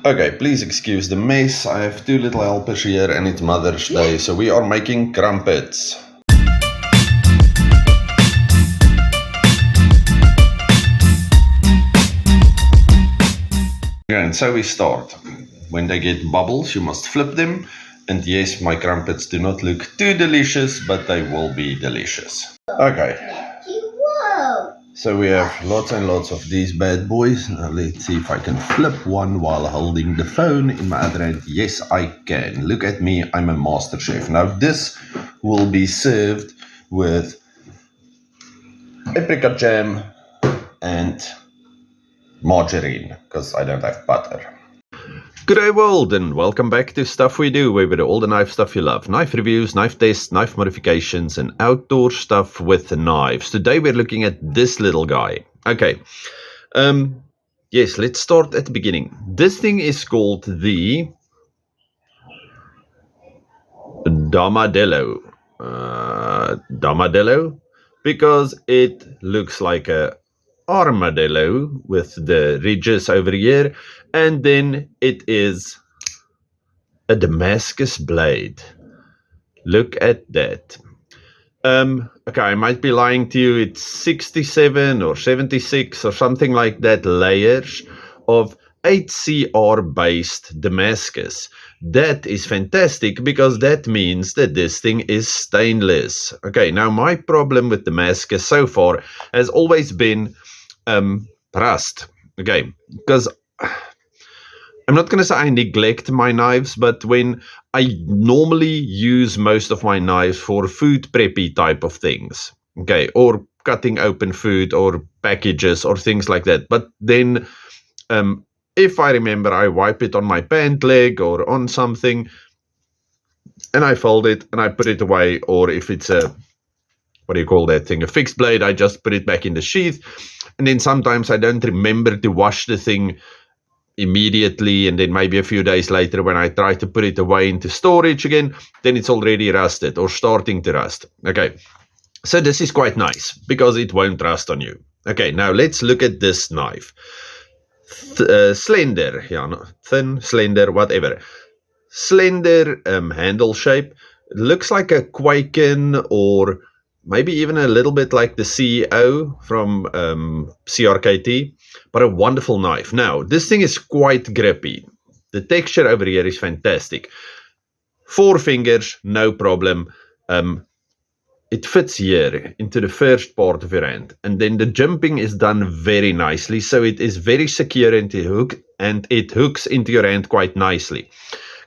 Okay, please excuse the mess. I have two little helpers here and it's Mother's Day, so we are making crumpets. Okay, and so we start. When they get bubbles, you must flip them. And yes, my crumpets do not look too delicious, but they will be delicious. Okay. So we have lots and lots of these bad boys. Now let's see if I can flip one while holding the phone in my other hand. Yes, I can. Look at me, I'm a master chef. Now this will be served with apricot jam and margarine, because I don't have butter. Good day world, and welcome back to Stuff We Do, where we do all the knife stuff you love. Knife reviews, knife tests, knife modifications, and outdoor stuff with knives. Today we're looking at this little guy. Okay, yes, let's start at the beginning. This thing is called the Damardello. Damardello, because it looks like a armadillo with the ridges over here, and then it is a Damascus blade. Look at that. Okay, I might be lying to you. It's 67 or 76 or something like that layers of 8CR based Damascus. That is fantastic, because that means that this thing is stainless. Okay, now my problem with Damascus so far has always been rust. Okay, because I'm not going to say I neglect my knives, but when I normally use most of my knives for food preppy type of things, okay, or cutting open food or packages or things like that. But then if I remember, I wipe it on my pant leg or on something, and I fold it and I put it away. Or if it's a, what do you call that thing, a fixed blade, I just put it back in the sheath. And then sometimes I don't remember to wash the thing immediately, and then maybe a few days later when I try to put it away into storage again, then it's already rusted or starting to rust. Okay, so this is quite nice because it won't rust on you. Okay, now let's look at this knife. Slender, yeah, no, thin, slender, whatever. Slender handle shape. It looks like a Quaken, or maybe even a little bit like the CEO from CRKT, but a wonderful knife. Now, this thing is quite grippy. The texture over here is fantastic. 4 fingers, no problem. It fits here into the first part of your hand, and then the jimping is done very nicely, so it is very secure into hook, and it hooks into your hand quite nicely.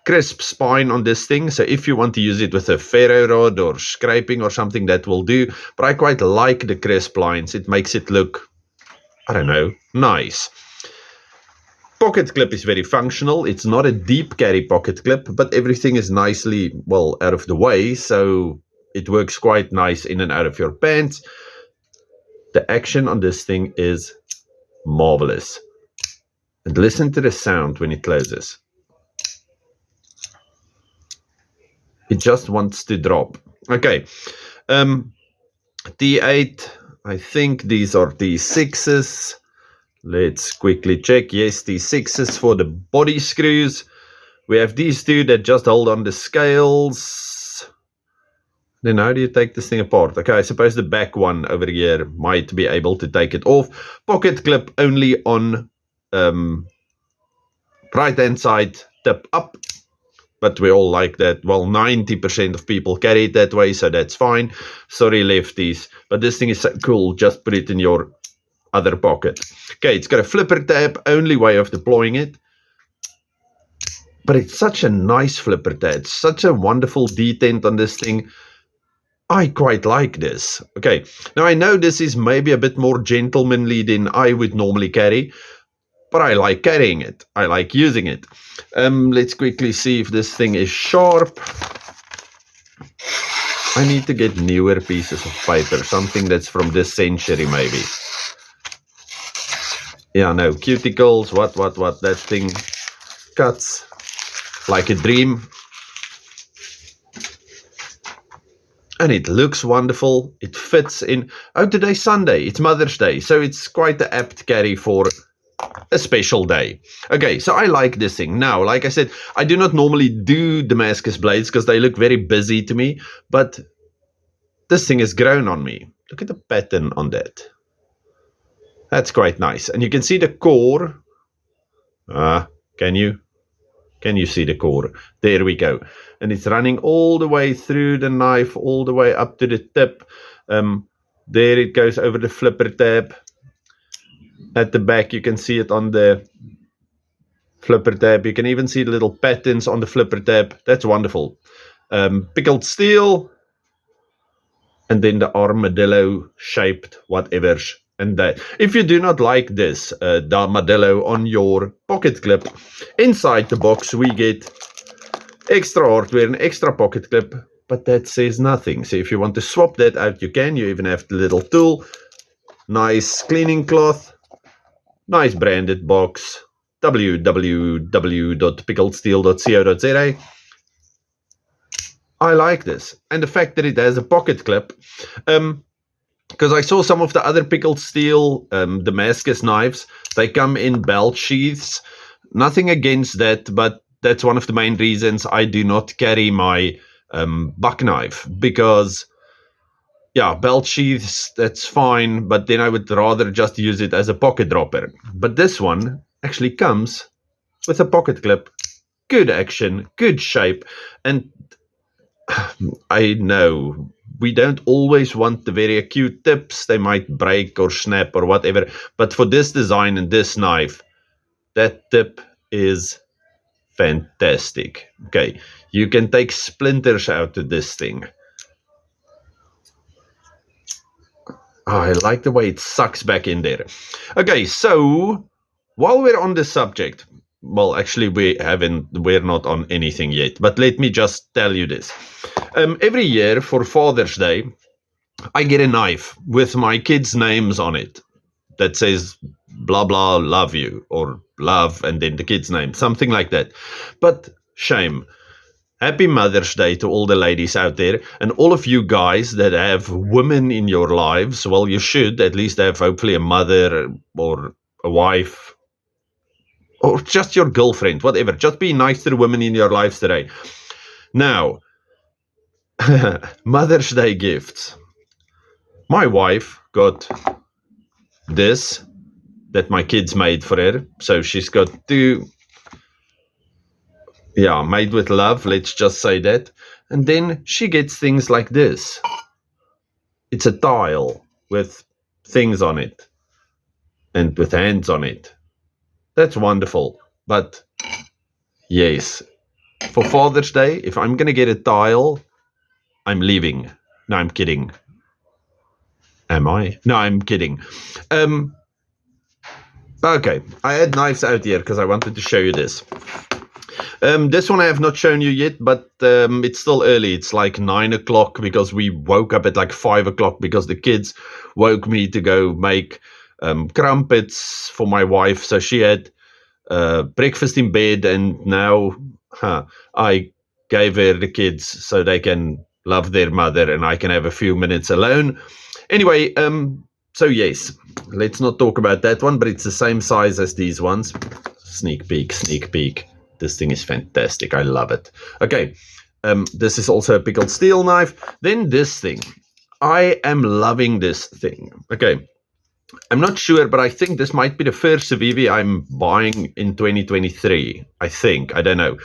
Crisp spine on this thing, so if you want to use it with a ferro rod or scraping or something, that will do, but I quite like the crisp lines. It makes it look, I don't know, nice. Pocket clip is very functional. It's not a deep carry pocket clip, but everything is nicely, well, out of the way, so it works quite nice in and out of your pants. The action on this thing is marvelous. And listen to the sound when it closes. It just wants to drop. Okay. T8, I think these are T6s. Let's quickly check. Yes, T6s for the body screws. We have these two that just hold on the scales. Then how do you take this thing apart? Okay, I suppose the back one over here might be able to take it off. Pocket clip only on right hand side, tip up. But we all like that. Well, 90% of people carry it that way, so that's fine. Sorry, lefties. But this thing is so cool. Just put it in your other pocket. Okay, it's got a flipper tab, only way of deploying it. But it's such a nice flipper tab. Such a wonderful detent on this thing. I quite like this. Okay, now I know this is maybe a bit more gentlemanly than I would normally carry, but I like carrying it. I like using it. Let's quickly see if this thing is sharp. I need to get newer pieces of paper, something that's from this century maybe. Yeah, no, cuticles, what, that thing cuts like a dream. And it looks wonderful. It fits in. Oh, today's Sunday. It's Mother's Day. So it's quite an apt carry for a special day. Okay, so I like this thing. Now, like I said, I do not normally do Damascus blades because they look very busy to me, but this thing has grown on me. Look at the pattern on that. That's quite nice. And you can see the core. Can you? Can you see the core? There we go. And it's running all the way through the knife, all the way up to the tip. There it goes over the flipper tab. At the back, you can see it on the flipper tab. You can even see the little patterns on the flipper tab. That's wonderful. Pickled steel. And then the armadillo shaped whatevers. And that. If you do not like this Damardillо on your pocket clip, inside the box we get extra hardware, an extra pocket clip, but that says nothing. So if you want to swap that out, you can. You even have the little tool. Nice cleaning cloth. Nice branded box. www.pickledsteel.co.za. I like this. And the fact that it has a pocket clip. Because I saw some of the other pickled steel Damascus knives. They come in belt sheaths. Nothing against that, but that's one of the main reasons I do not carry my buck knife. Because, yeah, belt sheaths, that's fine, but then I would rather just use it as a pocket dropper. But this one actually comes with a pocket clip. Good action, good shape, and I know we don't always want the very acute tips. They might break or snap or whatever. But for this design and this knife, that tip is fantastic. Okay, you can take splinters out of this thing. Oh, I like the way it sucks back in there. Okay, so while we're on this subject, well, actually, we're not on anything yet, but let me just tell you this. Every year for Father's Day, I get a knife with my kids' names on it that says blah, blah, love you, or love, and then the kid's name, something like that. But shame. Happy Mother's Day to all the ladies out there, and all of you guys that have women in your lives. Well, you should at least have hopefully a mother or a wife, or just your girlfriend, whatever. Just be nice to the women in your lives today. Now, Mother's Day gifts. My wife got this that my kids made for her. So she's got two, made with love, let's just say that. And then she gets things like this. It's a tile with things on it and with hands on it. That's wonderful. But yes, for Father's Day, if I'm going to get a tile, I'm leaving. No, I'm kidding. Am I? No, I'm kidding. Okay, I had knives out here because I wanted to show you this. This one I have not shown you yet, but it's still early. It's like 9 o'clock because we woke up at like 5 o'clock because the kids woke me to go make crumpets for my wife. So she had breakfast in bed, and now I gave her the kids so they can love their mother and I can have a few minutes alone. Anyway, so yes, let's not talk about that one, but it's the same size as these ones. Sneak peek, sneak peek. This thing is fantastic. I love it. Okay, this is also a pickled steel knife. Then this thing. I am loving this thing. Okay, I'm not sure, but I think this might be the first Civivi I'm buying in 2023. I think. I don't know.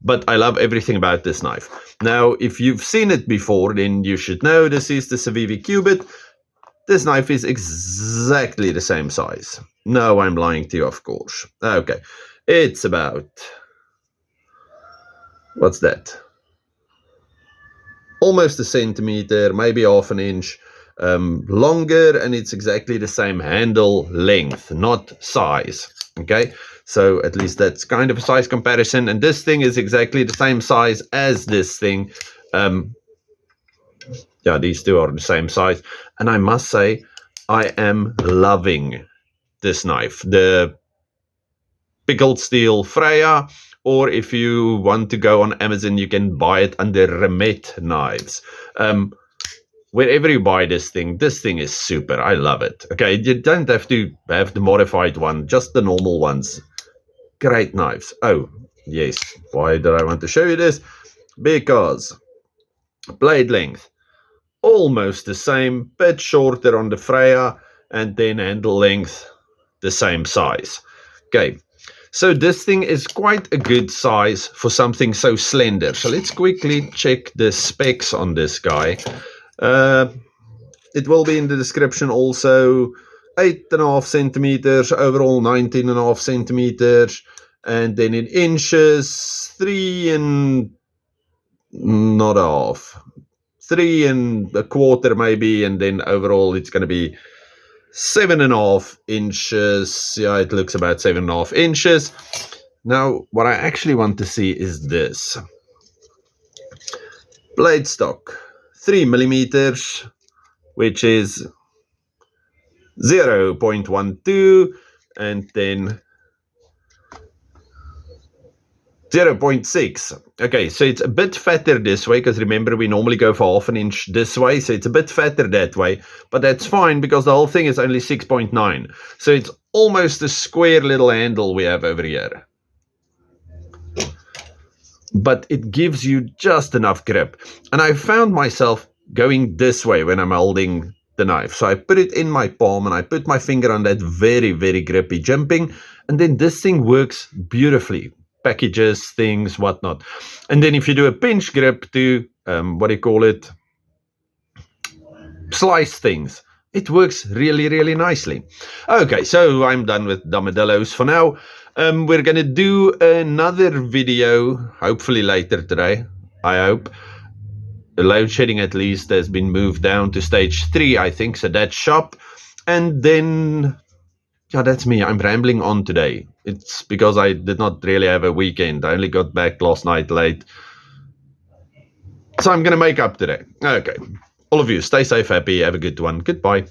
But I love everything about this knife. Now, if you've seen it before, then you should know this is the Civivi Cubit. This knife is exactly the same size. No, I'm lying to you, of course. Okay, it's about... what's that? Almost a centimeter, maybe half an inch longer, and it's exactly the same handle length, not size. Okay, so at least that's kind of a size comparison. And this thing is exactly the same size as this thing. Yeah, these two are the same size. And I must say, I am loving this knife. The pickled steel Freya, or if you want to go on Amazon, you can buy it under Remet knives. wherever you buy this thing is super. I love it. Okay, you don't have to have the modified one, just the normal ones. Great knives. Oh, yes. Why did I want to show you this? Because blade length, almost the same, bit shorter on the Freya, and then handle length, the same size. Okay, so this thing is quite a good size for something so slender. So let's quickly check the specs on this guy. It will be in the description also. 8.5 centimeters, overall 19.5 centimeters, and then in inches, 3 and not a half, 3.25 maybe, and then overall it's going to be 7.5 inches. Yeah, it looks about 7.5 inches. Now, what I actually want to see is this. Blade stock, 3 millimeters, which is 0.12, and then 0.6. Okay, so it's a bit fatter this way, because remember we normally go for half an inch this way, so it's a bit fatter that way, but that's fine because the whole thing is only 6.9. So it's almost a square little handle we have over here. But it gives you just enough grip. And I found myself going this way when I'm holding the knife. So I put it in my palm and I put my finger on that very, very grippy jimping, and then this thing works beautifully. Packages, things, whatnot. And then if you do a pinch grip to, slice things, it works really, really nicely. Okay, so I'm done with Damadillos for now. We're going to do another video, hopefully later today, I hope. The load shedding at least has been moved down to stage 3, I think, so that's shop. And then, yeah, that's me. I'm rambling on today. It's because I did not really have a weekend. I only got back last night late. So I'm going to make up today. Okay. All of you, stay safe, happy, have a good one. Goodbye.